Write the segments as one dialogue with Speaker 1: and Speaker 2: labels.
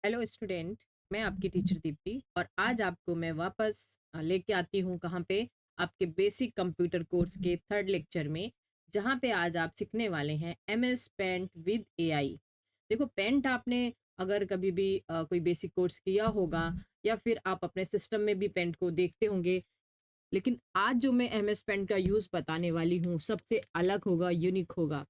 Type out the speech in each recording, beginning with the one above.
Speaker 1: Hello student. मैं आपकी teacher Deepti और आज आपको मैं वापस लेके आती हूँ कहाँ पे आपके बेसिक कंप्यूटर कोर्स के थर्ड लेक्चर में, जहाँ पे आज आप सीखने वाले हैं MS पेंट विद AI। देखो, पेंट आपने अगर कभी भी कोई बेसिक कोर्स किया होगा या फिर आप अपने सिस्टम में भी पेंट को देखते होंगे, लेकिन आज जो मैं MS पेंट का यूज़ बताने वाली हूँ सबसे अलग होगा, यूनिक होगा।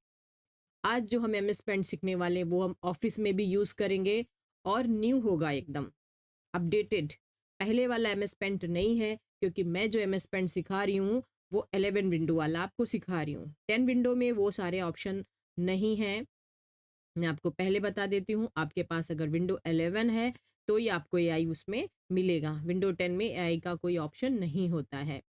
Speaker 1: आज जो हम MS पेंट सीखने वाले हैं वो हम ऑफिस में भी यूज़ करेंगे और न्यू होगा, एकदम अपडेटेड। पहले वाला MS पेंट नहीं है, क्योंकि मैं जो MS पेंट सिखा रही हूँ वो 11 विंडो वाला आपको सिखा रही हूँ। 10 विंडो में वो सारे ऑप्शन नहीं है। मैं आपको पहले बता देती हूँ, आपके पास अगर विंडो 11 है तो ही आपको AI उसमें मिलेगा। विंडो 10 में AI का कोई ऑप्शन नहीं होता है।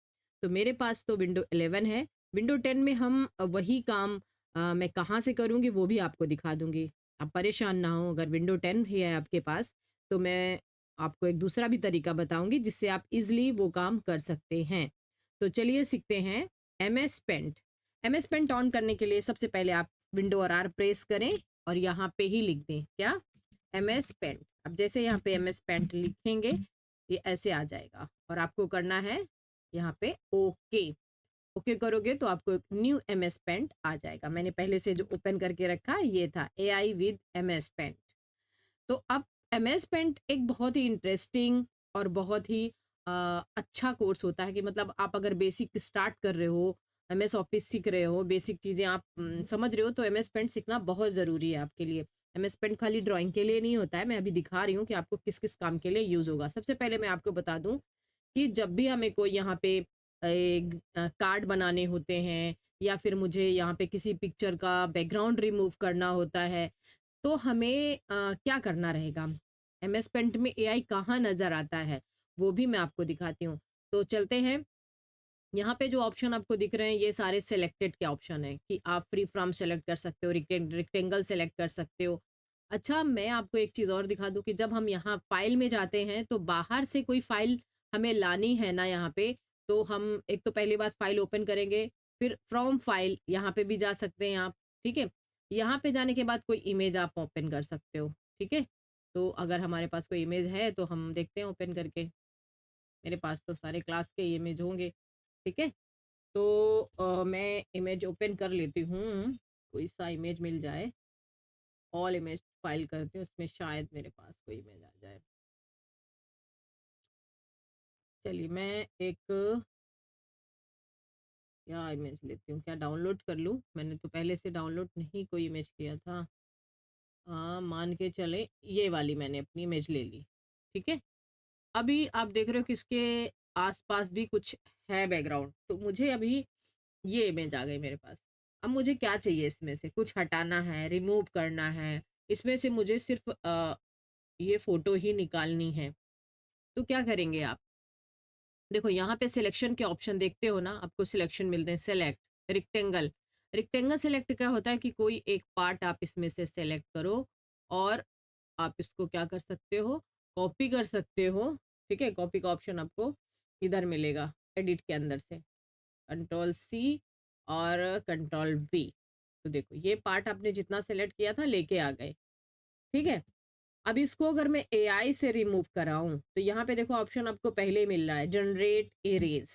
Speaker 1: तो मेरे पास तो विंडो 11 है। विंडो 10 में हम वही काम मैं कहाँ से करूँगी वो भी आपको दिखा दूँगी। आप परेशान ना हो, अगर विंडो 10 ही है आपके पास तो मैं आपको एक दूसरा भी तरीका बताऊँगी जिससे आप ईज़िली वो काम कर सकते हैं। तो चलिए सीखते हैं MS paint. MS paint on करने के लिए सबसे पहले आप विंडो और R प्रेस करें और यहाँ पे ही लिख दें क्या, MS पेंट। अब जैसे यहाँ पे MS पेंट लिखेंगे ये ऐसे आ जाएगा और आपको करना है यहाँ पे ओके। ओके करोगे तो आपको एक न्यू MS पेंट आ जाएगा। मैंने पहले से जो ओपन करके रखा है ये था AI विद MS पेंट। तो अब MS पेंट एक बहुत ही इंटरेस्टिंग और बहुत ही अच्छा कोर्स होता है कि मतलब आप अगर बेसिक स्टार्ट कर रहे हो, MS ऑफिस सीख रहे हो, बेसिक चीज़ें आप समझ रहे हो, तो MS पेंट सीखना बहुत ज़रूरी है आपके लिए। MS पेंट खाली ड्राइंग के लिए नहीं होता है। मैं अभी दिखा रही हूँ कि आपको किस किस काम के लिए यूज़ होगा। सबसे पहले मैं आपको बता दूँ कि जब भी हमें कोई यहाँ पे कार्ड बनाने होते हैं या फिर मुझे यहाँ पे किसी पिक्चर का बैकग्राउंड रिमूव करना होता है, तो हमें क्या करना रहेगा। MS पेंट में AI कहाँ नज़र आता है वो भी मैं आपको दिखाती हूँ। तो चलते हैं। यहाँ पे जो ऑप्शन आपको दिख रहे हैं ये सारे सिलेक्टेड के ऑप्शन है कि आप फ्री फ्रॉम सेलेक्ट कर सकते हो, रेक्टेंगल सेलेक्ट कर सकते हो। अच्छा, मैं आपको एक चीज़ और दिखा दूँ कि जब हम यहाँ फाइल में जाते हैं तो बाहर से कोई फाइल हमें लानी है ना यहाँ पे, तो हम एक तो पहली बात फाइल ओपन करेंगे, फिर फ्रॉम फाइल यहाँ पे भी जा सकते हैं आप। ठीक है, यहाँ पे जाने के बाद कोई इमेज आप ओपन कर सकते हो। ठीक है, तो अगर हमारे पास कोई इमेज है तो हम देखते हैं ओपन करके। मेरे पास तो सारे क्लास के इमेज होंगे। ठीक है, तो मैं इमेज ओपन कर लेती हूँ, कोई सा इमेज मिल जाए। ऑल इमेज फाइल करती हूँ, उसमें शायद मेरे पास कोई इमेज आ जाए। चलिए मैं एक क्या इमेज लेती हूँ, क्या डाउनलोड कर लूँ। मैंने तो पहले से डाउनलोड नहीं कोई इमेज किया था। हाँ, मान के चले ये वाली मैंने अपनी इमेज ले ली। ठीक है, अभी आप देख रहे हो कि इसके आसपास भी कुछ है बैकग्राउंड, तो मुझे अभी ये इमेज आ गई मेरे पास। अब मुझे क्या चाहिए, इसमें से कुछ हटाना है, रिमूव करना है। इसमें से मुझे सिर्फ ये फ़ोटो ही निकालनी है। तो क्या करेंगे आप? देखो यहाँ पे सिलेक्शन के ऑप्शन देखते हो ना, आपको सिलेक्शन मिलते हैं। Select rectangle. रेक्टेंगल सेलेक्ट क्या होता है कि कोई एक पार्ट आप इसमें से सेलेक्ट करो और आप इसको क्या कर सकते हो, कॉपी कर सकते हो। ठीक है, कॉपी का ऑप्शन आपको इधर मिलेगा एडिट के अंदर से, कंट्रोल सी और कंट्रोल वी। तो देखो ये पार्ट आपने जितना सेलेक्ट किया था लेके आ गए। ठीक है, अब इसको अगर मैं AI से रिमूव कराऊं तो यहाँ पे देखो ऑप्शन आपको पहले ही मिल रहा है, जनरेट इरेज।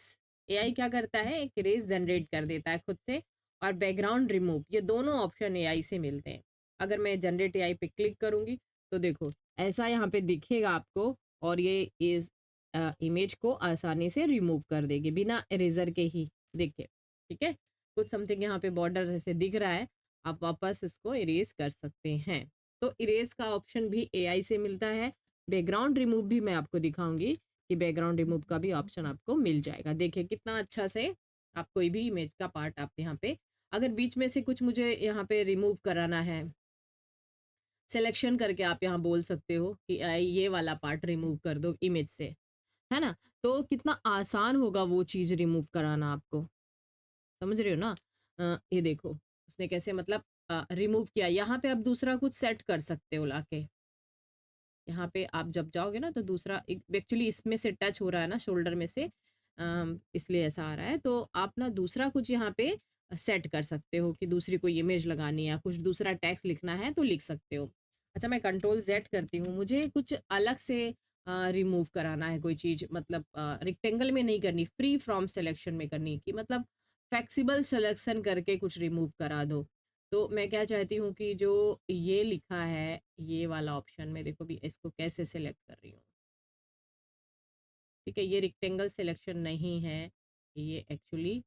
Speaker 1: AI क्या करता है, एक इरेज जनरेट कर देता है खुद से। और बैकग्राउंड रिमूव, ये दोनों ऑप्शन AI से मिलते हैं। अगर मैं जनरेट AI पे क्लिक करूंगी तो देखो ऐसा यहाँ पे दिखेगा आपको, और ये इस इमेज को आसानी से रिमूव कर देगी बिना इरेजर के ही। देखिए, ठीक है, कुछ समथिंग यहाँ पे बॉर्डर जैसे दिख रहा है, आप वापस इसको इरेज कर सकते हैं। तो इरेज का ऑप्शन भी AI से मिलता है। बैकग्राउंड रिमूव भी मैं आपको दिखाऊंगी कि बैकग्राउंड रिमूव का भी ऑप्शन आपको मिल जाएगा। देखिए कितना अच्छा से आप कोई भी इमेज का पार्ट आप यहाँ पे, अगर बीच में से कुछ मुझे यहाँ पे रिमूव कराना है, सिलेक्शन करके आप यहाँ बोल सकते हो कि ये वाला पार्ट रिमूव कर दो इमेज से, है ना। तो कितना आसान होगा वो चीज़ रिमूव कराना आपको, समझ रहे हो ना। ये देखो उसने कैसे मतलब रिमूव किया। यहाँ पे आप दूसरा कुछ सेट कर सकते हो लाके। यहाँ पे आप जब जाओगे ना तो दूसरा एक्चुअली इसमें से टच हो रहा है ना शोल्डर में से, इसलिए ऐसा आ रहा है। तो आप ना दूसरा कुछ यहाँ पे सेट कर सकते हो कि दूसरी कोई इमेज लगानी है या कुछ दूसरा टेक्स्ट लिखना है तो लिख सकते हो। अच्छा, मैं कंट्रोल जेड करती हूँ, मुझे कुछ अलग से रिमूव कराना है कोई चीज़, मतलब रेक्टेंगल में नहीं करनी, फ्री फ्रॉम सिलेक्शन में करनी, कि मतलब फ्लेक्सिबल सिलेक्शन करके कुछ रिमूव करा दो। तो मैं क्या चाहती हूँ कि जो ये लिखा है, ये वाला ऑप्शन, मैं देखो भी इसको कैसे सिलेक्ट कर रही हूँ। ठीक है, ये रेक्टेंगल सिलेक्शन नहीं है, ये एक्चुअली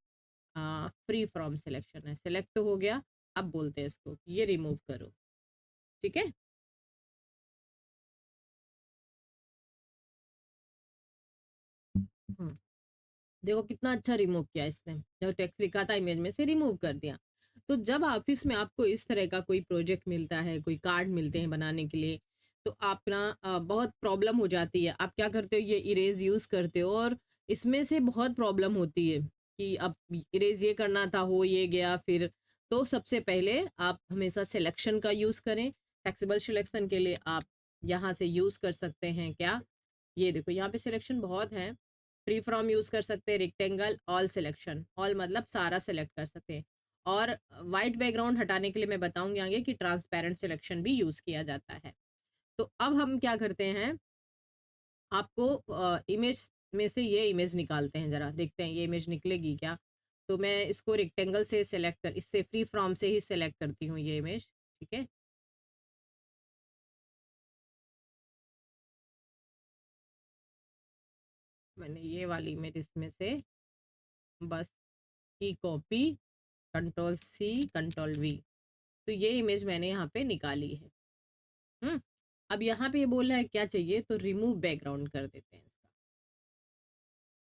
Speaker 1: फ्री फ्रॉम सिलेक्शन है। सिलेक्ट तो हो गया, अब बोलते हैं इसको ये रिमूव करो। ठीक है, हम्म, देखो कितना अच्छा रिमूव किया इसने, जो टेक्स्ट लिखा था इमेज में से रिमूव कर दिया। तो जब ऑफिस में आपको इस तरह का कोई प्रोजेक्ट मिलता है, कोई कार्ड मिलते हैं बनाने के लिए, तो आप ना बहुत प्रॉब्लम हो जाती है। आप क्या करते हो, ये इरेज यूज करते हो, और इसमें से बहुत प्रॉब्लम होती है कि अब इरेज ये करना था, हो ये गया फिर। तो सबसे पहले आप हमेशा सिलेक्शन का यूज करें। फ्लेक्सिबल सिलेक्शन के लिए आप यहाँ से यूज कर सकते हैं क्या, ये देखो यहाँ पे सिलेक्शन बहुत है। फ्री फ्रॉम यूज कर सकते हैं, रेक्टेंगल, ऑल सिलेक्शन, ऑल मतलब सारा सेलेक्ट कर सकते हैं। और वाइट बैकग्राउंड हटाने के लिए मैं बताऊंगी आगे कि ट्रांसपेरेंट सिलेक्शन भी यूज किया जाता है। तो अब हम क्या करते हैं, आपको इमेज में से ये इमेज निकालते हैं, जरा देखते हैं ये इमेज निकलेगी क्या। तो मैं इसको रेक्टेंगल से सेलेक्ट कर, इससे फ्री फ्रॉम से ही सेलेक्ट करती हूँ ये इमेज। ठीक है, मैंने ये वाली इमेज इसमें से बस की copy, control C, control V, तो ये इमेज मैंने यहाँ पे निकाली है। हम्म, अब यहाँ पे ये बोल रहा है क्या चाहिए, तो रिमूव बैकग्राउंड कर देते हैं इसका।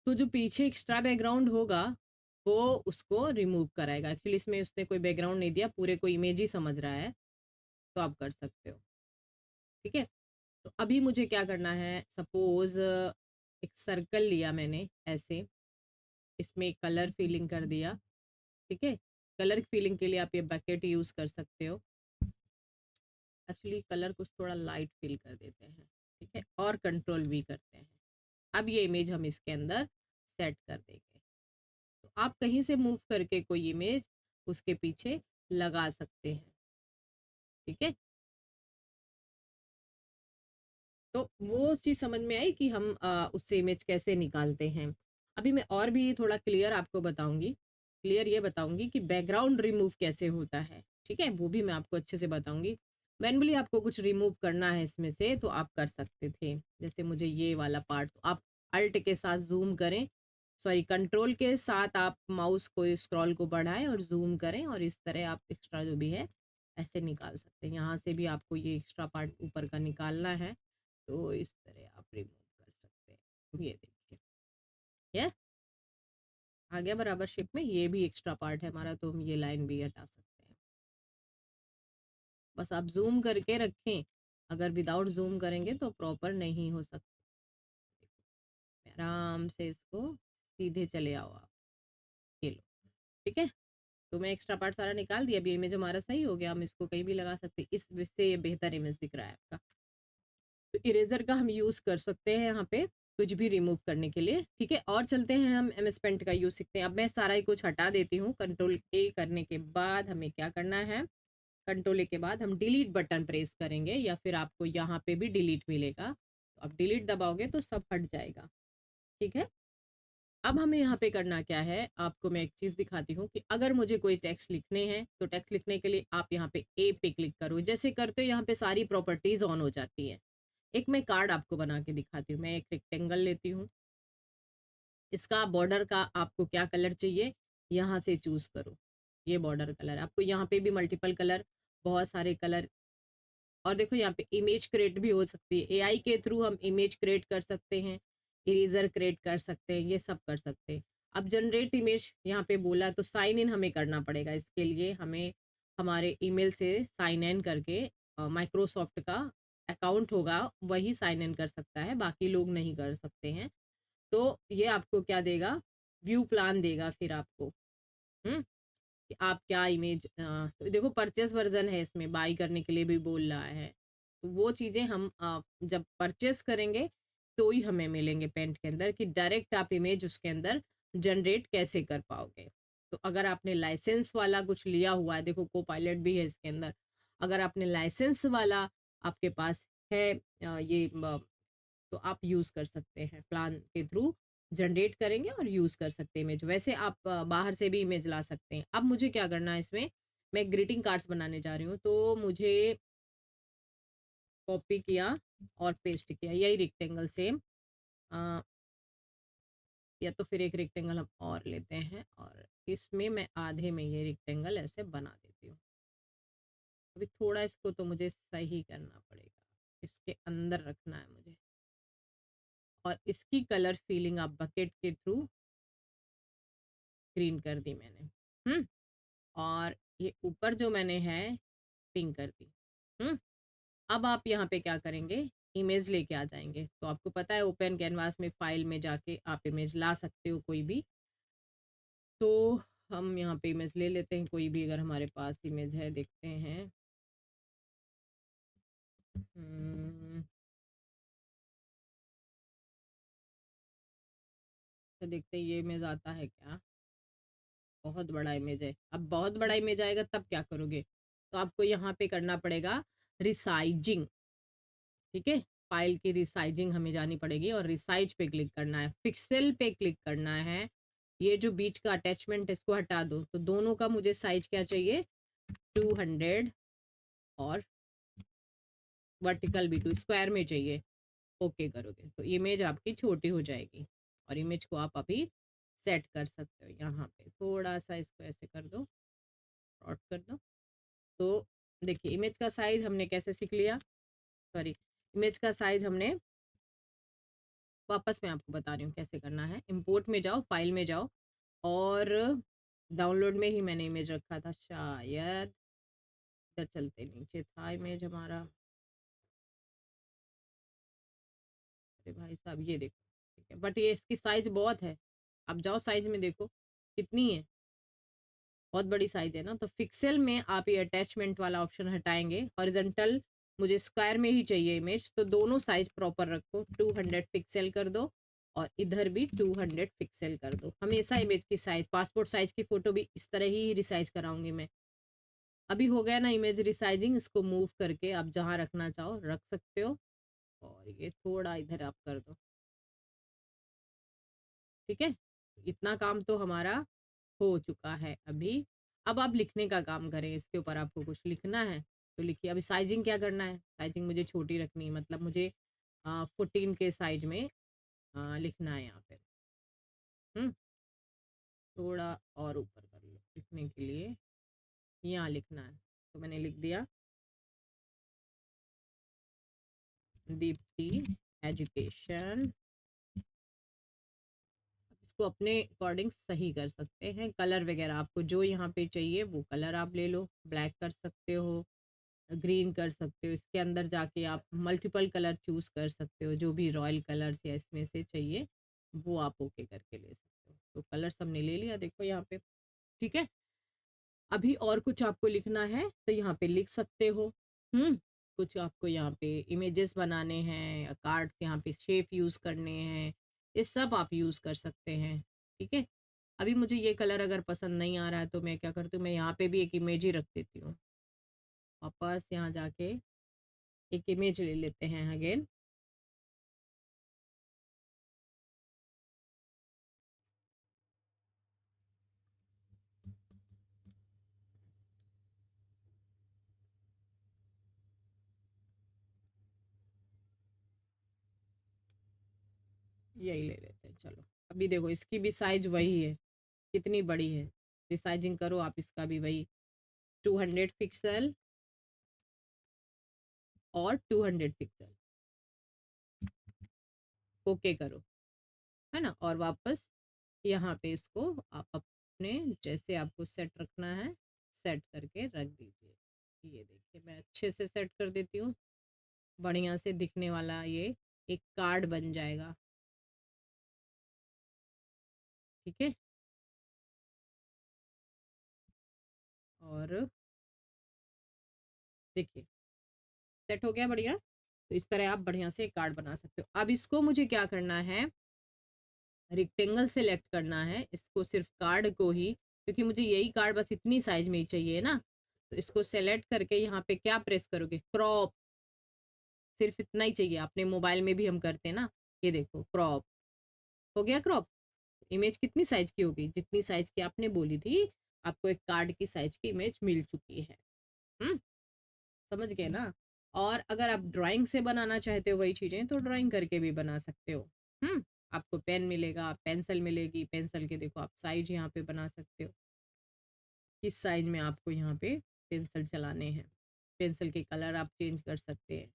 Speaker 1: तो जो पीछे एक्स्ट्रा बैकग्राउंड होगा वो उसको रिमूव कराएगा। एक्चुअली इसमें उसने कोई बैकग्राउंड नहीं दिया, पूरे को इमेज ही समझ रहा है, तो आप कर सकते हो। ठीक है, तो अभी मुझे क्या करना है, सपोज एक सर्कल लिया मैंने ऐसे, इसमें कलर फिलिंग कर दिया। ठीक है, कलर फिलिंग के लिए आप ये बकेट यूज कर सकते हो। एक्चुअली कलर कुछ थोड़ा लाइट फिल कर देते हैं। ठीक है, और कंट्रोल भी करते हैं। अब ये इमेज हम इसके अंदर सेट कर देंगे। तो आप कहीं से मूव करके कोई इमेज उसके पीछे लगा सकते हैं। ठीक है, तो वो चीज़ समझ में आई कि हम उससे इमेज कैसे निकालते हैं। अभी मैं और भी थोड़ा क्लियर आपको बताऊंगी, क्लियर ये बताऊंगी कि बैकग्राउंड रिमूव कैसे होता है। ठीक है, वो भी मैं आपको अच्छे से बताऊंगी। मैनुअली आपको कुछ रिमूव करना है इसमें से तो आप कर सकते थे, जैसे मुझे ये वाला पार्ट, तो आप अल्ट के साथ जूम करें, सॉरी कंट्रोल के साथ आप माउस को स्क्रॉल को बढ़ाएं और जूम करें, और इस तरह आप एक्स्ट्रा जो भी है ऐसे निकाल सकते हैं। यहाँ से भी आपको ये एक्स्ट्रा पार्ट ऊपर का निकालना है, तो इस तरह आप रिमूव कर सकते हैं। ये देखिए, ये आ गया बराबर शेप में। ये भी एक्स्ट्रा पार्ट है हमारा, तो हम ये लाइन भी हटा सकते हैं। बस आप जूम करके रखें, अगर विदाउट जूम करेंगे तो प्रॉपर नहीं हो सकता। आराम से इसको सीधे चले आओ आप, ये लो। ठीक है, तो मैं एक्स्ट्रा पार्ट सारा निकाल दिया। अभी इमेज हमारा सही हो गया, हम इसको कहीं भी लगा सकते हैं, इससे ये बेहतर इमेज दिख रहा है आपका। तो इरेजर का हम यूज़ कर सकते हैं यहाँ पे कुछ भी रिमूव करने के लिए। ठीक है, और चलते हैं हम एम एस पेंट का यूज़ सीखते हैं। अब मैं सारा ही कुछ हटा देती हूँ। कंट्रोल ए करने के बाद हमें क्या करना है, कंट्रोल ए के बाद हम डिलीट बटन प्रेस करेंगे, या फिर आपको यहाँ पे भी डिलीट मिलेगा, तो आप डिलीट दबाओगे तो सब हट जाएगा। ठीक है, अब हमें यहाँ पे करना क्या है, आपको मैं एक चीज़ दिखाती हूँ कि अगर मुझे कोई टेक्स्ट लिखने हैं, तो टेक्स्ट लिखने के लिए आप यहाँ पे ए पे क्लिक करो। जैसे करते हो यहाँ पे सारी प्रॉपर्टीज ऑन हो जाती है। एक मैं कार्ड आपको बना के दिखाती हूँ। मैं एक रेक्टेंगल लेती हूँ, इसका बॉर्डर का आपको क्या कलर चाहिए, यहाँ से चूज करो। ये बॉर्डर कलर, आपको यहाँ पे भी मल्टीपल कलर, बहुत सारे कलर। और देखो यहाँ पे इमेज क्रिएट भी हो सकती है, एआई के थ्रू हम इमेज क्रिएट कर सकते हैं, इरेजर क्रिएट कर सकते हैं, ये सब कर सकते हैं। अब जनरेट इमेज यहाँ पे बोला, तो साइन इन हमें करना पड़ेगा। इसके लिए हमें हमारे ईमेल से साइन इन करके, माइक्रोसॉफ्ट का अकाउंट होगा वही साइन इन कर सकता है, बाकी लोग नहीं कर सकते हैं। तो ये आपको क्या देगा, व्यू प्लान देगा फिर आपको। हम्म, कि आप क्या इमेज, तो देखो परचेस वर्जन है, इसमें बाई करने के लिए भी बोल रहा है। तो वो चीज़ें हम जब परचेस करेंगे तो ही हमें मिलेंगे पेंट के अंदर, कि डायरेक्ट आप इमेज उसके अंदर जनरेट कैसे कर पाओगे। तो अगर आपने लाइसेंस वाला कुछ लिया हुआ है, देखो को पायलट भी है इसके अंदर, अगर आपने लाइसेंस वाला आपके पास है ये तो आप यूज़ कर सकते हैं, प्लान के थ्रू जनरेट करेंगे और यूज़ कर सकते हैं इमेज। वैसे आप बाहर से भी इमेज ला सकते हैं। अब मुझे क्या करना है इसमें, मैं ग्रीटिंग कार्ड्स बनाने जा रही हूँ, तो मुझे कॉपी किया और पेस्ट किया, यही रेक्टेंगल सेम, या तो फिर एक रेक्टेंगल हम और लेते हैं और इसमें मैं आधे में ये रेक्टेंगल ऐसे बना देती हूँ। अभी थोड़ा इसको तो मुझे सही करना पड़ेगा, इसके अंदर रखना है मुझे, और इसकी कलर फीलिंग आप बकेट के थ्रू ग्रीन कर दी मैंने। और ये ऊपर जो मैंने है पिंक कर दी। अब आप यहाँ पे क्या करेंगे, इमेज लेके आ जाएंगे। तो आपको पता है ओपन कैनवास में फाइल में जाके आप इमेज ला सकते हो कोई भी। तो हम यहाँ पे इमेज ले लेते हैं, कोई भी अगर हमारे पास इमेज है, देखते हैं। हम्म, तो देखते हैं ये इमेज आता है क्या। बहुत बड़ा इमेज है। अब बहुत बड़ा इमेज आएगा तब क्या करोगे, तो आपको यहाँ पे करना पड़ेगा रिसाइजिंग। ठीक है, फाइल की रिसाइजिंग हमें जानी पड़ेगी और रिसाइज पे क्लिक करना है, पिक्सल पे क्लिक करना है। ये जो बीच का अटैचमेंट है इसको हटा दो। तो दोनों का मुझे साइज क्या चाहिए, 200, और वर्टिकल भी 2 स्क्वायर में चाहिए। ओके करोगे तो इमेज आपकी छोटी हो जाएगी, और इमेज को आप अभी सेट कर सकते हो। यहाँ पे थोड़ा सा इसको ऐसे कर दो, शॉर्ट कर दो। तो देखिए इमेज का साइज हमने कैसे सीख लिया, सॉरी, इमेज का साइज हमने, वापस मैं आपको बता रही हूँ कैसे करना है। इंपोर्ट में जाओ, फाइल में जाओ, और डाउनलोड में ही मैंने इमेज रखा था शायद, इधर चलते, नीचे था इमेज हमारा। अरे भाई साहब ये देखो, ठीक है, बट ये इसकी साइज बहुत है। आप जाओ साइज में देखो कितनी है, बहुत बड़ी साइज है ना। तो पिक्सल में आप ये अटैचमेंट वाला ऑप्शन हटाएंगे, हॉरिजॉन्टल मुझे स्क्वायर में ही चाहिए इमेज, तो दोनों साइज प्रॉपर रखो, 200 पिक्सल कर दो, और इधर भी 200 पिक्सल कर दो। हमेशा इमेज की साइज, पासपोर्ट साइज की फोटो भी इस तरह ही रिसाइज कराऊंगी मैं। अभी हो गया ना इमेज रिसाइजिंग, इसको मूव करके आप जहाँ रखना चाहो रख सकते हो, और ये थोड़ा इधर आप कर दो। ठीक है, इतना काम तो हमारा हो चुका है अभी। अब आप लिखने का काम करें, इसके ऊपर आपको कुछ लिखना है तो लिखिए। अभी साइजिंग क्या करना है, साइजिंग मुझे छोटी रखनी है, मतलब मुझे 14 के साइज में लिखना है यहाँ पे। हम्म थोड़ा और ऊपर कर लो लिखने के लिए, यहाँ लिखना है। तो मैंने लिख दिया, दीप्ति एजुकेशन। इसको अपने अकॉर्डिंग सही कर सकते हैं। कलर वगैरह आपको जो यहाँ पे चाहिए वो कलर आप ले लो, ब्लैक कर सकते हो, ग्रीन कर सकते हो। इसके अंदर जाके आप मल्टीपल कलर चूज कर सकते हो, जो भी रॉयल कलर्स या इसमें से चाहिए वो आप ओके करके ले सकते हो। तो कलर हमने ले लिया, देखो यहाँ पे। ठीक है, अभी और कुछ आपको लिखना है तो यहाँ पे लिख सकते हो। हम्म कुछ आपको यहाँ पे इमेजेस बनाने हैं, कार्ड्स यहाँ पे शेप यूज करने हैं, ये सब आप यूज कर सकते हैं। ठीक है, अभी मुझे ये कलर अगर पसंद नहीं आ रहा है तो मैं क्या करती हूँ, मैं यहाँ पे भी एक इमेज ही रख देती हूँ। वापस यहाँ जाके एक इमेज ले लेते हैं अगेन। यही ले लेते हैं, चलो। अभी देखो इसकी भी साइज वही है, कितनी बड़ी है। रिसाइजिंग करो आप, इसका भी वही 200 पिक्सल और 200 पिक्सल, ओके करो, है ना। और वापस यहाँ पे इसको आप अपने जैसे आपको सेट रखना है सेट करके रख दीजिए। ये देखिए मैं अच्छे से सेट कर देती हूँ, बढ़िया से दिखने वाला ये एक कार्ड बन जाएगा। ठीक है, और देखिए सेट हो गया बढ़िया। तो इस तरह आप बढ़िया से कार्ड बना सकते हो। अब इसको मुझे क्या करना है, रेक्टेंगल सेलेक्ट करना है इसको, सिर्फ कार्ड को ही, क्योंकि मुझे यही कार्ड बस इतनी साइज में ही चाहिए ना। तो इसको सेलेक्ट करके यहाँ पे क्या प्रेस करोगे, क्रॉप, सिर्फ इतना ही चाहिए। अपने मोबाइल में भी हम करते हैं ना, ये देखो क्रॉप हो गया। क्रॉप इमेज कितनी साइज की होगी, जितनी साइज की आपने बोली थी, आपको एक कार्ड की साइज की इमेज मिल चुकी है। हम्म, समझ गए ना। और अगर आप ड्राइंग से बनाना चाहते हो वही चीजें, तो ड्राइंग करके भी बना सकते हो। आपको पेन मिलेगा, पेंसिल मिलेगी, पेंसिल के देखो आप साइज यहाँ पे बना सकते हो, किस साइज में आपको यहाँ पे पेंसिल चलाने हैं। पेंसिल के कलर आप चेंज कर सकते हैं।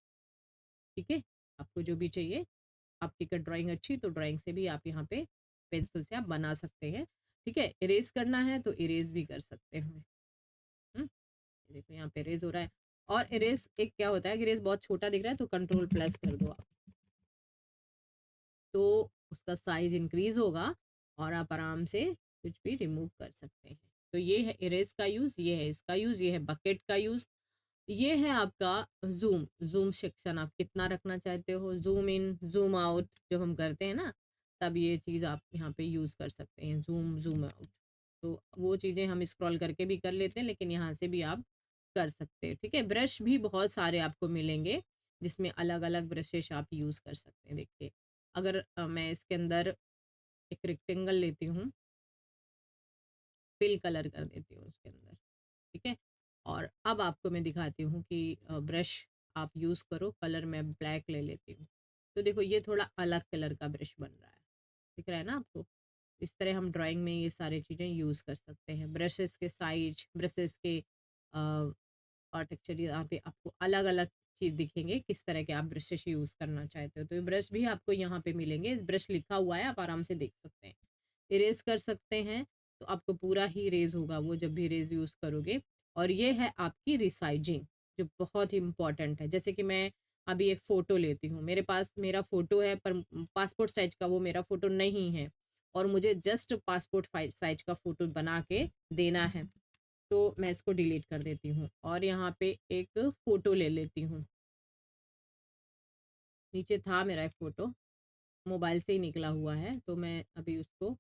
Speaker 1: ठीक है, आपको जो भी चाहिए। आपकी का ड्राइंग अच्छी, तो ड्राइंग से भी आप यहाँ पे पेंसिल से आप बना सकते हैं। ठीक है, इरेज करना है तो इरेज भी कर सकते हैं। देखो यहाँ पे इरेज हो रहा है। और इरेज एक क्या होता है कि इरेज बहुत छोटा दिख रहा है तो कंट्रोल प्लस कर दो आप, तो उसका साइज इंक्रीज होगा और आप आराम से कुछ भी रिमूव कर सकते हैं। तो ये है इरेज का यूज, ये है इसका यूज, ये है बकेट का यूज। ये है आपका जूम। जूम सेक्शन आप कितना रखना चाहते हो, जूम इन जूम आउट जो हम करते हैं ना, तब ये चीज़ आप यहाँ पे यूज़ कर सकते हैं, जूम जूम आउट। तो वो चीज़ें हम स्क्रॉल करके भी कर लेते हैं, लेकिन यहाँ से भी आप कर सकते हैं। ठीक है, ब्रश भी बहुत सारे आपको मिलेंगे जिसमें अलग अलग ब्रशेस आप यूज़ कर सकते हैं। देखिए, अगर मैं इसके अंदर एक रेक्टेंगल लेती हूँ, फिल कलर कर देती हूँ उसके अंदर। ठीक है, और अब आपको मैं दिखाती हूँ कि ब्रश आप यूज़ करो। कलर मैं ब्लैक ले लेती हूँ, तो देखो ये थोड़ा अलग कलर का ब्रश बन रहा है, दिख रहा है ना आपको। इस तरह हम ड्राइंग में ये सारी चीज़ें यूज़ कर सकते हैं। ब्रशेस के साइज, ब्रशेस के और टेक्सचर यहाँ पे आपको अलग अलग चीज़ दिखेंगे, किस तरह के आप ब्रशेस यूज़ करना चाहते हो। तो ये ब्रश भी आपको यहाँ पे मिलेंगे, ब्रश लिखा हुआ है, आप आराम से देख सकते हैं। इरेज कर सकते हैं, तो आपको पूरा ही इरेज होगा वो जब भी इरेज यूज़ करोगे। और ये है आपकी रिसाइजिंग, जो बहुत ही इम्पॉर्टेंट है। जैसे कि मैं अभी एक फ़ोटो लेती हूँ, मेरे पास मेरा फ़ोटो है पर पासपोर्ट साइज का वो मेरा फ़ोटो नहीं है, और मुझे जस्ट पासपोर्ट साइज का फ़ोटो बना के देना है, तो मैं इसको डिलीट कर देती हूँ और यहाँ पे एक फ़ोटो ले लेती हूँ। नीचे था मेरा एक फ़ोटो, मोबाइल से ही निकला हुआ है, तो मैं अभी उसको,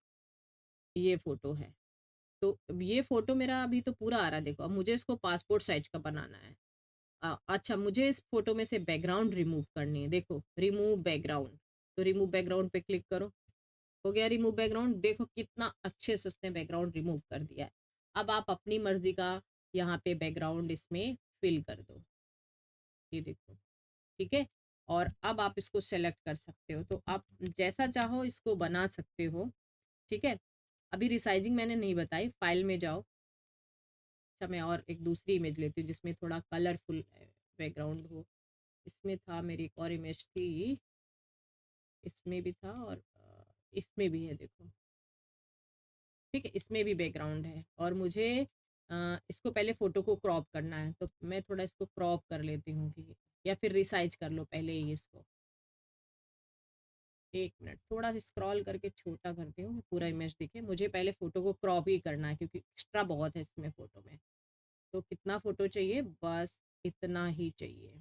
Speaker 1: ये फ़ोटो है। तो अब ये फ़ोटो मेरा अभी तो पूरा आ रहा है देखो, अब मुझे इसको पासपोर्ट साइज का बनाना है। अच्छा, मुझे इस फ़ोटो में से बैकग्राउंड रिमूव करनी है, देखो रिमूव बैकग्राउंड, तो रिमूव बैकग्राउंड पे क्लिक करो। हो गया रिमूव बैकग्राउंड, देखो कितना अच्छे से उसने बैकग्राउंड रिमूव कर दिया है। अब आप अपनी मर्ज़ी का यहाँ पे बैकग्राउंड इसमें फ़िल कर दो, ये देखो, ठीक है? और अब आप इसको सेलेक्ट कर सकते हो, तो आप जैसा चाहो इसको बना सकते हो, ठीक है? अभी रिसाइजिंग मैंने नहीं बताई, फ़ाइल में जाओ। अच्छा, मैं और एक दूसरी इमेज लेती हूँ जिसमें थोड़ा कलरफुल बैकग्राउंड हो। इसमें था, मेरी एक और इमेज थी, इसमें भी था और इसमें भी है देखो, ठीक है? इसमें भी बैकग्राउंड है और मुझे इसको पहले फ़ोटो को क्रॉप करना है, तो मैं थोड़ा इसको क्रॉप कर लेती हूँ कि, या फिर रिसाइज़ कर लो पहले ही इसको। 1 मिनट, थोड़ा सा स्क्रॉल करके छोटा करती हूँ, पूरा इमेज दिखे। मुझे पहले फ़ोटो को क्रॉप ही करना है क्योंकि एक्स्ट्रा बहुत है इसमें फ़ोटो में। तो कितना फ़ोटो चाहिए? बस इतना ही चाहिए।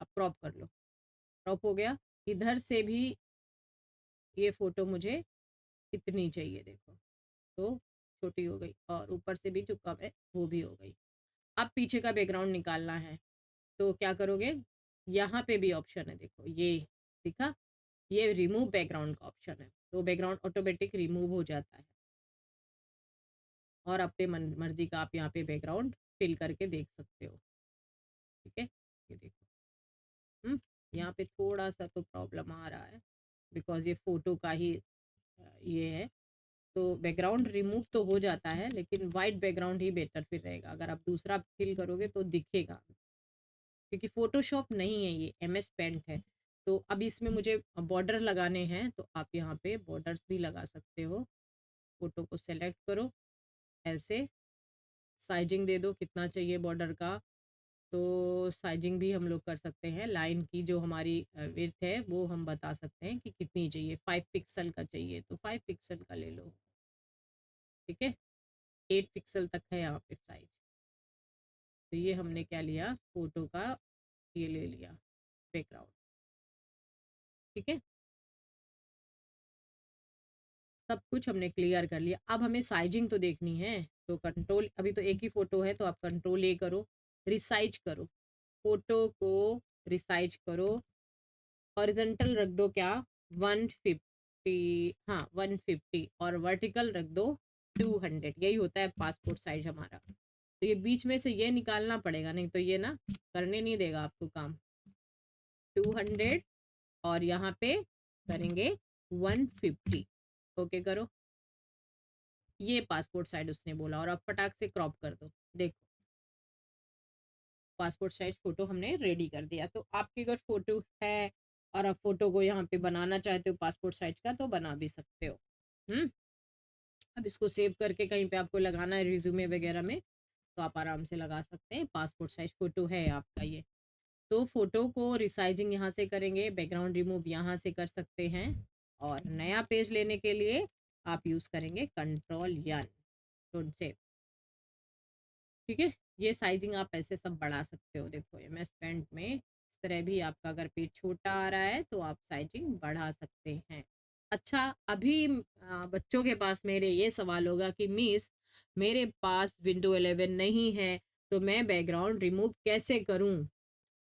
Speaker 1: अब क्रॉप कर लो, क्रॉप हो गया। इधर से भी ये फ़ोटो मुझे इतनी चाहिए देखो, तो छोटी हो गई और ऊपर से भी जो कम है वो भी हो गई। अब पीछे का बैकग्राउंड निकालना है, तो क्या करोगे? यहाँ पे भी ऑप्शन है देखो, ये दिखा? ये रिमूव बैकग्राउंड का ऑप्शन है, तो बैकग्राउंड ऑटोमेटिक रिमूव हो जाता है और अपने मन मर्जी का आप यहाँ पे बैकग्राउंड फिल करके देख सकते हो। ठीक है, ये देखो। यहाँ पे थोड़ा सा तो प्रॉब्लम आ रहा है बिकॉज ये फोटो का ही ये है, तो बैकग्राउंड रिमूव तो हो जाता है लेकिन वाइट बैकग्राउंड ही बेटर फिर रहेगा। अगर आप दूसरा फिल करोगे तो दिखेगा, क्योंकि फ़ोटोशॉप नहीं है, ये एमएस पेंट है। तो अब इसमें मुझे बॉर्डर लगाने हैं, तो आप यहाँ पे बॉर्डर्स भी लगा सकते हो। फ़ोटो को सेलेक्ट करो, ऐसे साइजिंग दे दो कितना चाहिए बॉर्डर का। तो साइजिंग भी हम लोग कर सकते हैं, लाइन की जो हमारी विड्थ है वो हम बता सकते हैं कि कितनी चाहिए। 5 पिक्सल का चाहिए तो 5 पिक्सल का ले लो, ठीक है? 8 पिक्सल तक है यहाँ पे साइज। तो ये हमने क्या लिया, फ़ोटो का ये ले लिया बैकग्राउंड, ठीक है? सब कुछ हमने क्लियर कर लिया। अब हमें साइजिंग तो देखनी है, तो कंट्रोल, अभी तो एक ही फ़ोटो है तो आप कंट्रोल ए करो, रिसाइज करो। फ़ोटो को रिसाइज करो, हॉरिजॉन्टल रख दो क्या 150, हाँ 150, और वर्टिकल रख दो 200। यही होता है पासपोर्ट साइज हमारा। तो ये बीच में से ये निकालना पड़ेगा, नहीं तो ये ना करने नहीं देगा आपको काम। 200 और यहाँ पे करेंगे 150। ओके करो, ये पासपोर्ट साइज उसने बोला, और अब फटाक से क्रॉप कर दो। देखो पासपोर्ट साइज फोटो हमने रेडी कर दिया। तो आपकी अगर फोटो है और आप फोटो को यहाँ पे बनाना चाहते हो पासपोर्ट साइज का, तो बना भी सकते हो। हम्म अब इसको सेव करके कहीं पे आपको लगाना है रिज्यूमे वगैरह में, तो आप आराम से लगा सकते हैं। पासपोर्ट साइज फोटो है आपका ये। तो फोटो को रिसाइजिंग यहाँ से करेंगे, बैकग्राउंड रिमूव यहाँ से कर सकते हैं, और नया पेज लेने के लिए आप यूज करेंगे कंट्रोल यन। डोंट सेव, ठीक है। ये साइजिंग आप ऐसे सब बढ़ा सकते हो। देखो एमएस पेंट में इस तरह भी आपका अगर पेज छोटा आ रहा है तो आप साइजिंग बढ़ा सकते हैं। अच्छा, अभी बच्चों के पास मेरे ये सवाल होगा कि मिस मेरे पास विंडो 11 नहीं है, तो मैं बैकग्राउंड रिमूव कैसे करूं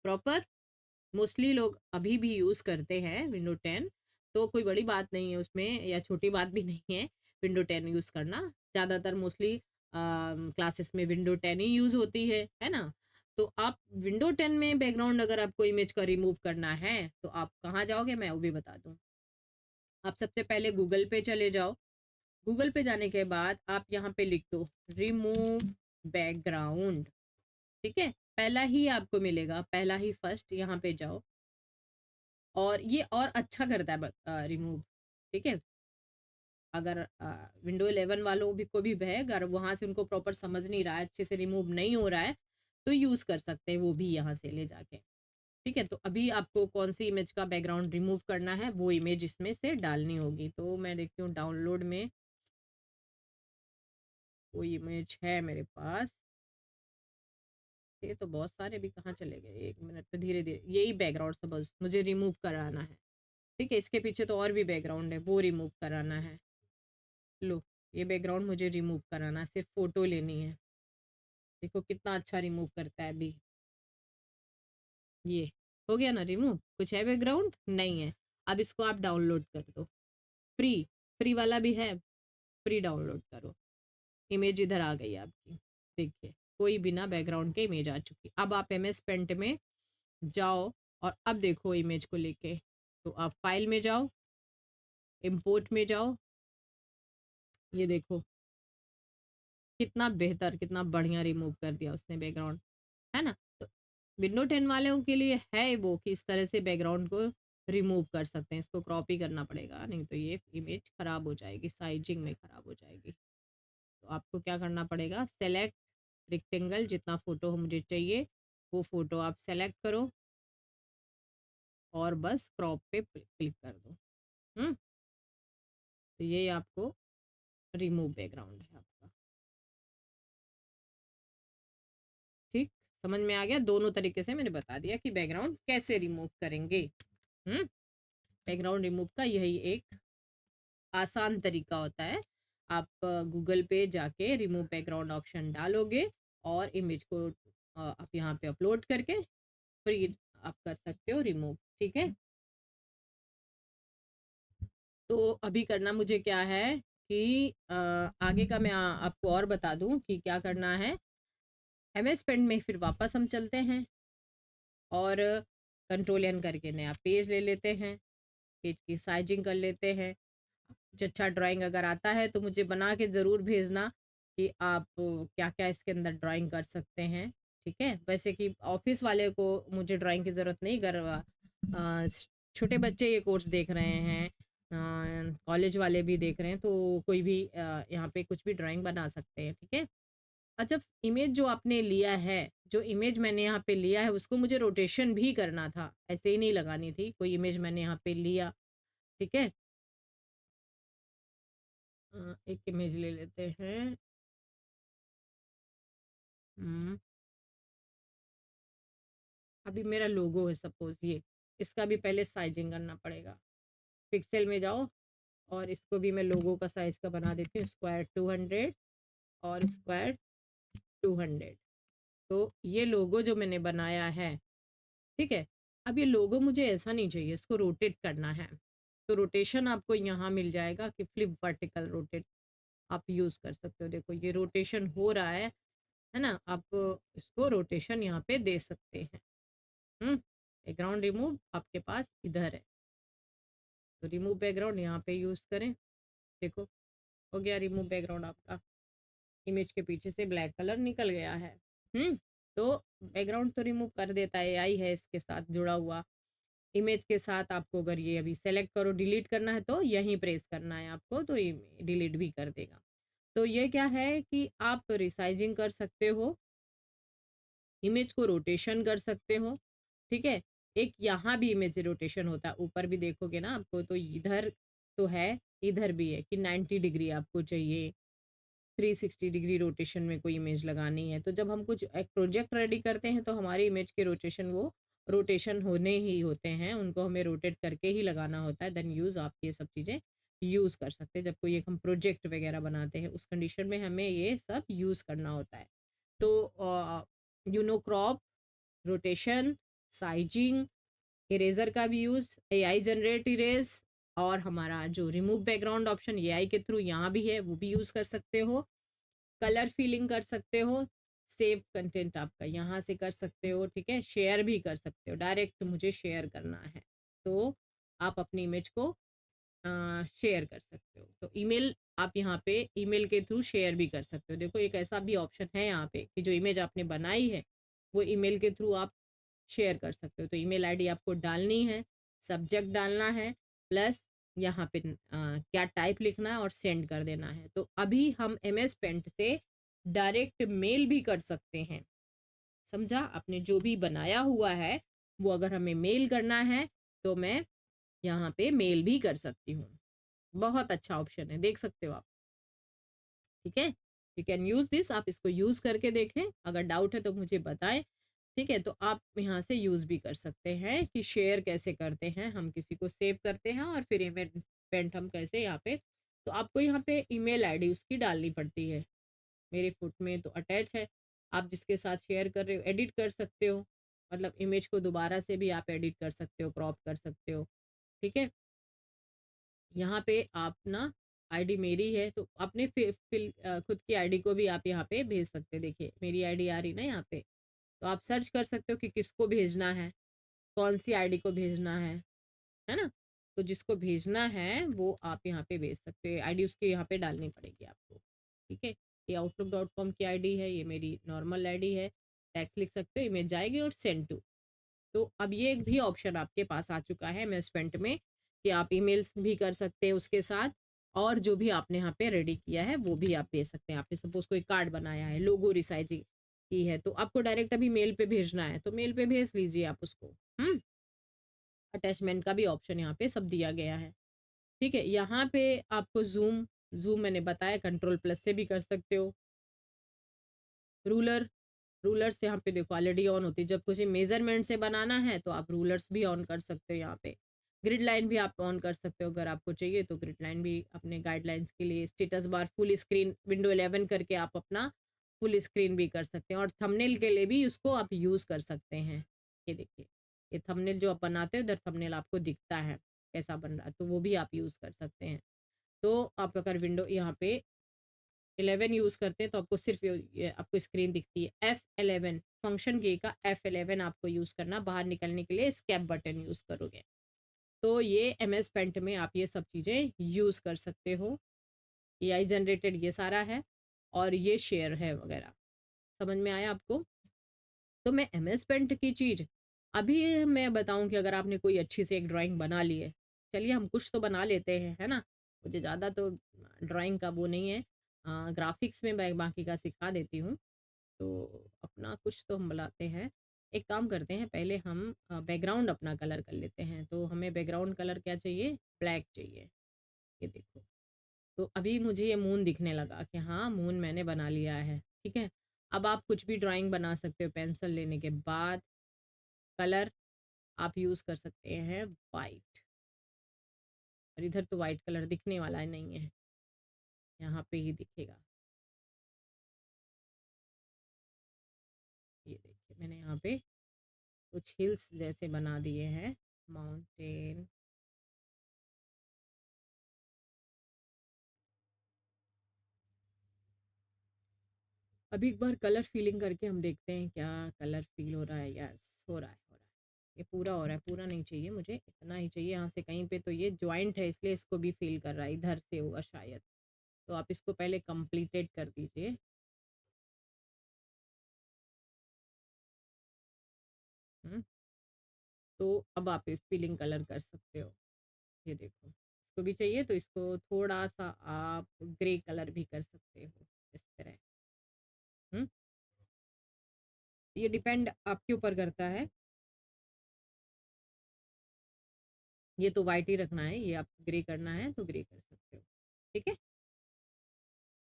Speaker 1: प्रॉपर। मोस्टली लोग अभी भी यूज़ करते हैं विंडो 10, तो कोई बड़ी बात नहीं है उसमें, या छोटी बात भी नहीं है विंडो 10 यूज़ करना। ज़्यादातर मोस्टली क्लासेस में विंडो 10 ही यूज़ होती है ना। तो आप विंडो 10 में बैकग्राउंड अगर आपको इमेज का रिमूव करना है तो आप कहाँ जाओगे, मैं वो भी बता दूँ। आप सबसे पहले गूगल पे चले जाओ। गूगल पे जाने के बाद आप यहाँ पे लिख दो रिमूव बैकग्राउंड, ठीक है। पहला ही आपको मिलेगा, पहला ही फर्स्ट, यहाँ पे जाओ। और ये और अच्छा करता है रिमूव, ठीक है। अगर विंडो 11 वालों भी को भी है, अगर वहां से उनको प्रॉपर समझ नहीं रहा है, अच्छे से रिमूव नहीं हो रहा है, तो यूज कर सकते हैं वो भी यहाँ से ले जाके, ठीक है। तो अभी आपको कौन सी इमेज का बैकग्राउंड रिमूव करना है वो इमेज इसमें से डालनी होगी। तो मैं देखती हूँ डाउनलोड में कोई इमेज है मेरे पास। ये तो बहुत सारे भी कहाँ चले गए, एक मिनट पे, धीरे धीरे। यही बैकग्राउंड सपोज मुझे रिमूव कराना है, ठीक है। इसके पीछे तो और भी बैकग्राउंड है, वो रिमूव कराना है। लो, ये बैकग्राउंड मुझे रिमूव कराना है, सिर्फ फोटो लेनी है। देखो कितना अच्छा रिमूव करता है अभी। ये हो गया ना रिमूव। कुछ है बैकग्राउंड नहीं है। अब इसको आप डाउनलोड कर दो, फ्री, फ्री वाला भी है, फ्री डाउनलोड करो। इमेज इधर आ गई आपकी, देखिए कोई बिना बैकग्राउंड के इमेज आ चुकी। अब आप एमएस पेंट में जाओ और अब देखो इमेज को लेके, तो आप फाइल में जाओ, इंपोर्ट में जाओ। ये देखो कितना बेहतर, कितना बढ़िया रिमूव कर दिया उसने बैकग्राउंड, है ना। तो विंडो 10 वालों के लिए है वो कि इस तरह से बैकग्राउंड को रिमूव कर सकते हैं। इसको क्रॉप ही करना पड़ेगा, नहीं तो ये इमेज खराब हो जाएगी, साइजिंग में खराब हो जाएगी। तो आपको क्या करना पड़ेगा, सेलेक्ट रेक्टेंगल, जितना फोटो मुझे चाहिए वो फोटो आप सेलेक्ट करो और बस क्रॉप पे क्लिक कर दो। तो ये आपको रिमूव बैकग्राउंड है आपका, ठीक। समझ में आ गया, दोनों तरीके से मैंने बता दिया कि बैकग्राउंड कैसे रिमूव करेंगे। हम्म बैकग्राउंड रिमूव का यही एक आसान तरीका होता है। आप गूगल पे जाके रिमूव बैकग्राउंड ऑप्शन डालोगे और इमेज को आप यहाँ पे अपलोड करके फ्री आप कर सकते हो रिमूव, ठीक है। तो अभी करना मुझे क्या है कि आगे का मैं आपको और बता दूं कि क्या करना है। एमएस पेंट में फिर वापस हम चलते हैं और कंट्रोल एन करके नया पेज ले लेते हैं, पेज की साइजिंग कर लेते हैं। कुछ अच्छा ड्राइंग अगर आता है तो मुझे बना के ज़रूर भेजना कि आप क्या क्या इसके अंदर ड्राइंग कर सकते हैं, ठीक है। वैसे कि ऑफिस वाले को मुझे ड्राइंग की ज़रूरत नहीं, अगर छोटे बच्चे ये कोर्स देख रहे हैं, कॉलेज वाले भी देख रहे हैं, तो कोई भी यहाँ पे कुछ भी ड्राइंग बना सकते हैं, ठीक है। अच्छा, इमेज जो आपने लिया है, जो इमेज मैंने यहाँ पे लिया है उसको मुझे रोटेशन भी करना था, ऐसे ही नहीं लगानी थी। कोई इमेज मैंने यहाँ पे लिया, ठीक है। एक इमेज ले लेते हैं। हम्म, अभी मेरा लोगो है सपोज ये, इसका भी पहले साइजिंग करना पड़ेगा। पिक्सल में जाओ और इसको भी मैं लोगो का साइज का बना देती हूँ, स्क्वायर 200 और स्क्वायर 200। तो ये लोगो जो मैंने बनाया है, ठीक है, अब ये लोगो मुझे ऐसा नहीं चाहिए, इसको रोटेट करना है। तो रोटेशन आपको यहाँ मिल जाएगा कि फ्लिप वर्टिकल रोटेट आप यूज़ कर सकते हो। देखो ये रोटेशन हो रहा है ना? आप इसको रोटेशन यहाँ पे दे सकते हैं। बैकग्राउंड रिमूव आपके पास इधर है, तो रिमूव बैकग्राउंड यहाँ पे यूज़ करें। देखो हो गया रिमूव बैकग्राउंड आपका, इमेज के पीछे से ब्लैक कलर निकल गया है। तो बैकग्राउंड तो रिमूव कर देता है, एआई है इसके साथ जुड़ा हुआ। इमेज के साथ आपको अगर ये अभी सेलेक्ट करो, डिलीट करना है तो यहीं प्रेस करना है आपको, तो डिलीट भी कर देगा। तो ये क्या है कि आप रिसाइजिंग कर सकते हो, इमेज को रोटेशन कर सकते हो, ठीक है। एक यहाँ भी इमेज रोटेशन होता है, ऊपर भी देखोगे ना आपको, तो इधर तो है, इधर भी है कि 90 डिग्री आपको चाहिए, 360 डिग्री रोटेशन में कोई इमेज लगानी है। तो जब हम कुछ एक प्रोजेक्ट रेडी करते हैं तो हमारी इमेज के रोटेशन वो रोटेशन होने ही होते हैं, उनको हमें रोटेट करके ही लगाना होता है। देन यूज़ आप ये सब चीज़ें यूज़ कर सकते हैं। जब कोई एक हम प्रोजेक्ट वगैरह बनाते हैं उस कंडीशन में हमें ये सब यूज़ करना होता है। तो क्रॉप, रोटेशन, साइजिंग, इरेजर का भी यूज़, एआई जनरेट इरेज, और हमारा जो रिमूव बैकग्राउंड ऑप्शन एआई के थ्रू यहाँ भी है, वो भी यूज़ कर सकते हो। कलर फीलिंग कर सकते हो, सेव कंटेंट आपका यहाँ से कर सकते हो, ठीक है। शेयर भी कर सकते हो, डायरेक्ट मुझे शेयर करना है तो आप अपनी इमेज को शेयर कर सकते हो। तो ईमेल आप यहाँ पे ईमेल के थ्रू शेयर भी कर सकते हो। देखो एक ऐसा भी ऑप्शन है यहाँ पे कि जो इमेज आपने बनाई है वो ईमेल के थ्रू आप शेयर कर सकते हो। तो ईमेल आईडी आपको डालनी है, सब्जेक्ट डालना है, प्लस यहाँ पे क्या टाइप लिखना है और सेंड कर देना है। तो अभी हम एमएस पेंट से डायरेक्ट मेल भी कर सकते हैं, समझा? आपने जो भी बनाया हुआ है वो अगर हमें मेल करना है तो मैं यहाँ पे मेल भी कर सकती हूँ। बहुत अच्छा ऑप्शन है, देख सकते हो आप, ठीक है। यू कैन यूज़ दिस, आप इसको यूज़ करके देखें, अगर डाउट है तो मुझे बताएं, ठीक है। तो आप यहाँ से यूज़ भी कर सकते हैं कि शेयर कैसे करते हैं, हम किसी को सेव करते हैं और फिर ईमेल पेंट हम कैसे यहाँ पे, तो आपको यहाँ पे ईमेल आईडी उसकी डालनी पड़ती है। मेरे फुट में तो अटैच है, आप जिसके साथ शेयर कर रहे हो एडिट कर सकते हो, मतलब इमेज को दोबारा से भी आप एडिट कर सकते हो, क्रॉप कर सकते हो, ठीक है। यहाँ पे आप ना आईडी मेरी है तो अपने खुद की आईडी को भी आप यहाँ पे भेज सकते हैं। देखिए मेरी आईडी आ रही ना यहाँ पे, तो आप सर्च कर सकते हो कि किसको भेजना है, कौन सी आईडी को भेजना है ना। तो जिसको भेजना है वो आप यहाँ पे भेज सकते हैं, आईडी उसकी यहाँ पे डालनी पड़ेगी आपको, ठीक है। ये outlook.com की आईडी है, ये मेरी नॉर्मल आईडी है, टैक्स लिख सकते हो, इमेज जाएगी और सेंड टू। तो अब ये एक भी ऑप्शन आपके पास आ चुका है एमएस पेंट में कि आप ईमेल्स भी कर सकते हैं उसके साथ, और जो भी आपने यहाँ पे रेडी किया है वो भी आप भेज सकते हैं। आपने सपोज कोई कार्ड बनाया है, लोगो रिसाइजिंग की है, तो आपको डायरेक्ट अभी मेल पे भेजना है तो मेल पे भेज लीजिए आप उसको। अटैचमेंट का भी ऑप्शन यहाँ पे सब दिया गया है, ठीक है। यहाँ पे आपको जूम, मैंने बताया कंट्रोल प्लस से भी कर सकते हो। रूलर, रूलर से यहाँ पे देखो ऑलरेडी ऑन होती है, जब कुछ मेजरमेंट से बनाना है तो आप रूलर्स भी ऑन कर सकते हो यहाँ पे। ग्रिड लाइन भी आप ऑन कर सकते हो अगर आपको चाहिए, तो ग्रिड लाइन भी अपने गाइडलाइंस के लिए। Status bar full screen window 11 करके आप अपना फुल स्क्रीन भी कर सकते हैं, और थंबनेल के लिए भी उसको आप यूज़ कर सकते हैं। ये देखिए, ये थंबनेल जो आप बनाते हो इधर थंबनेल आपको दिखता है कैसा बन रहा है, तो वो भी आप यूज़ कर सकते हैं। तो आप अगर विंडो यहाँ पे 11 यूज़ करते हैं तो आपको सिर्फ ये आपको स्क्रीन दिखती है। F11 फंक्शन की का F11 आपको यूज़ करना, बाहर निकलने के लिए स्केप बटन यूज़ करोगे। तो ये एमएस पेंट में आप ये सब चीज़ें यूज़ कर सकते हो। एआई जनरेटेड ये सारा है, और ये शेयर है वगैरह, समझ में आया आपको? तो मैं एमएस पेंट की चीज़ अभी मैं बताऊं कि अगर आपने कोई अच्छी से एक ड्राइंग बना ली है, चलिए हम कुछ तो बना लेते हैं, है ना। मुझे ज़्यादा तो ड्राइंग का वो नहीं है, ग्राफिक्स में मैं बाकी का सिखा देती हूँ। तो अपना कुछ तो हम बनाते हैं। एक काम करते हैं, पहले हम बैकग्राउंड अपना कलर कर लेते हैं। तो हमें बैकग्राउंड कलर क्या चाहिए, ब्लैक चाहिए। ये देखो, तो अभी मुझे ये मून दिखने लगा कि हाँ मून मैंने बना लिया है, ठीक है। अब आप कुछ भी ड्राइंग बना सकते हो, पेंसिल लेने के बाद कलर आप यूज़ कर सकते हैं वाइट, और इधर तो वाइट कलर दिखने वाला नहीं है, यहाँ पे ही दिखेगा। ये देखिए मैंने यहाँ पे कुछ हिल्स जैसे बना दिए हैं, माउंटेन। अभी एक बार कलर फीलिंग करके हम देखते हैं क्या कलर फील हो रहा है। यस, हो रहा है, हो रहा है। ये पूरा हो रहा है, पूरा नहीं चाहिए मुझे, इतना ही चाहिए। यहाँ से कहीं पे तो ये जॉइंट है, इसलिए इसको भी फील कर रहा है, इधर से होगा शायद। तो आप इसको पहले कंप्लीटेड कर दीजिए। हम्म, तो अब आप फीलिंग कलर कर सकते हो। ये देखो, इसको भी चाहिए तो इसको थोड़ा सा आप ग्रे कलर भी कर सकते हो, इस तरह। हम्म, ये डिपेंड आपके ऊपर करता है। ये तो वाइट ही रखना है, ये आप ग्रे करना है तो ग्रे कर सकते हो। ठीक है।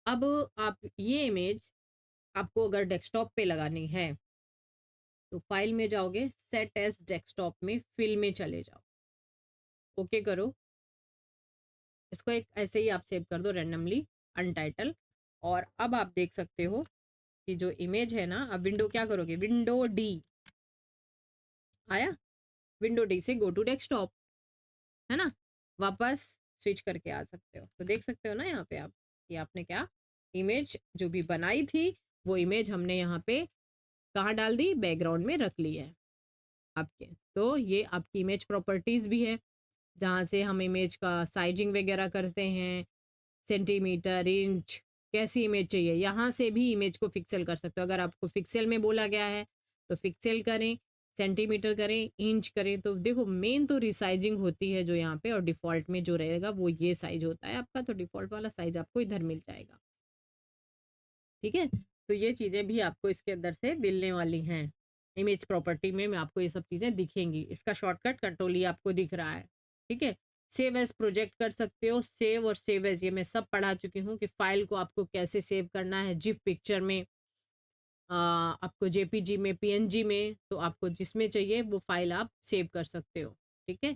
Speaker 1: अब आप ये इमेज आपको अगर डेस्कटॉप पे लगानी है तो फाइल में जाओगे, सेट एज डेस्कटॉप में फिल में चले जाओ, ओके करो। इसको एक ऐसे ही आप सेव कर दो रैंडमली, अनटाइटल। और अब आप देख सकते हो कि जो इमेज है ना, अब विंडो क्या करोगे, विंडो डी आया, विंडो डी से गो टू डेस्कटॉप, है ना, वापस स्विच करके आ सकते हो। तो देख सकते हो ना यहाँ पे आप कि आपने क्या इमेज जो भी बनाई थी वो इमेज हमने यहाँ पे कहाँ डाल दी, बैकग्राउंड में रख ली है आपके। तो ये आपकी इमेज प्रॉपर्टीज भी है, जहाँ से हम इमेज का साइजिंग वगैरह करते हैं, सेंटीमीटर, इंच, कैसी इमेज चाहिए, यहाँ से भी इमेज को पिक्सल कर सकते हो। अगर आपको पिक्सल में बोला गया है तो पिक्सल करें, सेंटीमीटर करें, इंच करें। तो देखो मेन तो रिसाइजिंग होती है जो यहाँ पे, और डिफ़ॉल्ट में जो रहेगा वो ये साइज होता है आपका, तो डिफ़ॉल्ट वाला साइज आपको इधर मिल जाएगा। ठीक है। तो ये चीज़ें भी आपको इसके अंदर से मिलने वाली हैं। इमेज प्रॉपर्टी में आपको ये सब चीज़ें दिखेंगी। इसका शॉर्टकट कंट्रोल ही आपको दिख रहा है। ठीक है। सेव एज प्रोजेक्ट कर सकते हो, सेव और सेव एज ये मैं सब पढ़ा चुकी हूँ कि फाइल को आपको कैसे सेव करना है, जिप पिक्चर में, आपको जेपीजी में, पीएनजी में, तो आपको जिसमें चाहिए वो फाइल आप सेव कर सकते हो। ठीक है।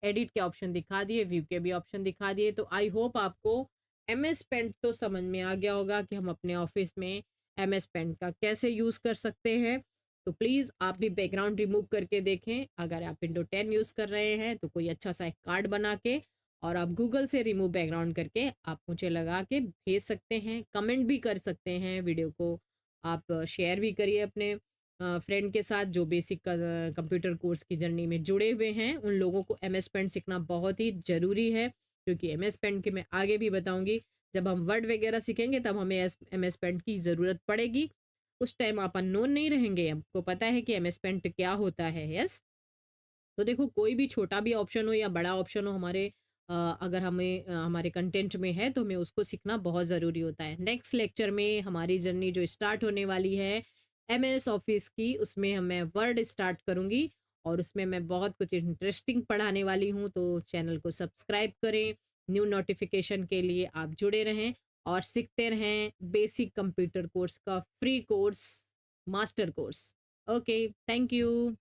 Speaker 1: एडिट के ऑप्शन दिखा दिए, व्यू के भी ऑप्शन दिखा दिए। तो आई होप आपको एम एस पेंट तो समझ में आ गया होगा कि हम अपने ऑफिस में एम एस पेंट का कैसे यूज़ कर सकते हैं। तो प्लीज़ आप भी बैकग्राउंड रिमूव करके देखें। अगर आप विंडो 10 यूज़ कर रहे हैं तो कोई अच्छा सा एक कार्ड बना के, और आप गूगल से रिमूव बैकग्राउंड करके आप मुझे लगा के भेज सकते हैं, कमेंट भी कर सकते हैं। वीडियो को आप शेयर भी करिए अपने फ्रेंड के साथ जो बेसिक कंप्यूटर कोर्स की जर्नी में जुड़े हुए हैं। उन लोगों को एम एस पेंट सीखना बहुत ही ज़रूरी है, क्योंकि एम एस पेंट के मैं आगे भी बताऊंगी। जब हम वर्ड वगैरह सीखेंगे तब हमें एम एस पेंट की ज़रूरत पड़ेगी। उस टाइम आप अननोन नहीं रहेंगे, आपको पता है कि एम एस पेंट क्या होता है। यस। तो देखो कोई भी छोटा भी ऑप्शन हो या बड़ा ऑप्शन हो हमारे, अगर हमें हमारे कंटेंट में है तो हमें उसको सीखना बहुत ज़रूरी होता है। नेक्स्ट लेक्चर में हमारी जर्नी जो स्टार्ट होने वाली है एम एस ऑफिस की, उसमें मैं वर्ड स्टार्ट करूँगी और उसमें मैं बहुत कुछ इंटरेस्टिंग पढ़ाने वाली हूँ। तो चैनल को सब्सक्राइब करें, न्यू नोटिफिकेशन के लिए आप जुड़े रहें और सीखते रहें बेसिक कंप्यूटर कोर्स का free course, master course. Okay, thank you.